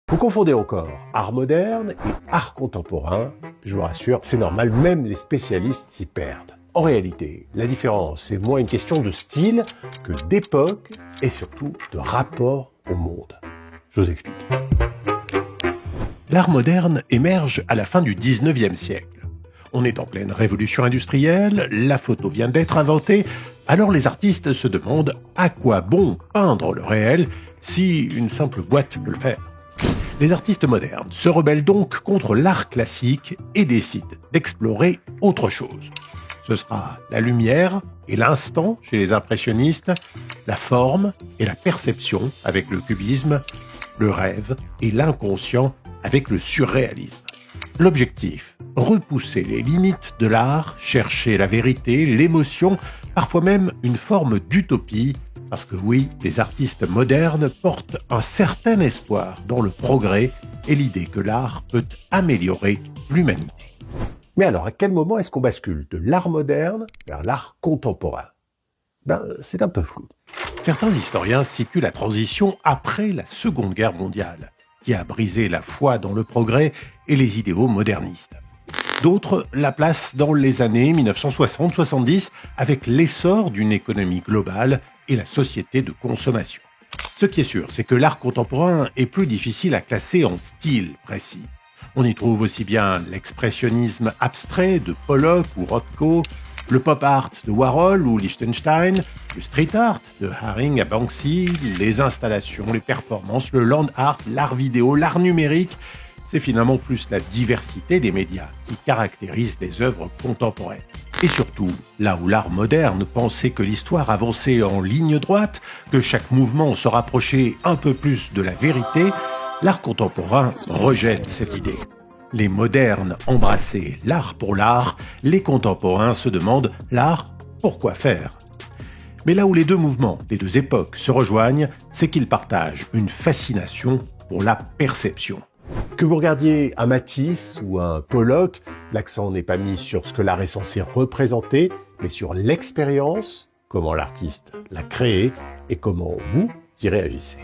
Vous confondez encore art moderne et art contemporain. Je vous rassure, c'est normal, même les spécialistes s'y perdent. En réalité, la différence est moins une question de style que d'époque et surtout de rapport au monde. Je vous explique. L'art moderne émerge à la fin du 19e siècle. On est en pleine révolution industrielle, la photo vient d'être inventée, alors les artistes se demandent à quoi bon peindre le réel si une simple boîte peut le faire. Les artistes modernes se rebellent donc contre l'art classique et décident d'explorer autre chose. Ce sera la lumière et l'instant chez les impressionnistes, la forme et la perception avec le cubisme, le rêve et l'inconscient avec le surréalisme. L'objectif, repousser les limites de l'art, chercher la vérité, l'émotion, parfois même une forme d'utopie, parce que oui, les artistes modernes portent un certain espoir dans le progrès et l'idée que l'art peut améliorer l'humanité. Mais alors, à quel moment est-ce qu'on bascule de l'art moderne vers l'art contemporain ? C'est un peu flou. Certains historiens situent la transition après la Seconde Guerre mondiale, qui a brisé la foi dans le progrès et les idéaux modernistes. D'autres la placent dans les années 1960-70 avec l'essor d'une économie globale et la société de consommation. Ce qui est sûr, c'est que l'art contemporain est plus difficile à classer en style précis. On y trouve aussi bien l'expressionnisme abstrait de Pollock ou Rothko, le pop art de Warhol ou Lichtenstein, le street art de Haring à Banksy, les installations, les performances, le land art, l'art vidéo, l'art numérique. C'est finalement plus la diversité des médias qui caractérise les œuvres contemporaines. Et surtout, là où l'art moderne pensait que l'histoire avançait en ligne droite, que chaque mouvement se rapprochait un peu plus de la vérité, l'art contemporain rejette cette idée. Les modernes embrassaient l'art pour l'art, les contemporains se demandent l'art pourquoi faire. Mais là où les deux mouvements, les deux époques se rejoignent, c'est qu'ils partagent une fascination pour la perception. Que vous regardiez un Matisse ou un Pollock, l'accent n'est pas mis sur ce que l'art est censé représenter, mais sur l'expérience, comment l'artiste l'a créé et comment vous y réagissez.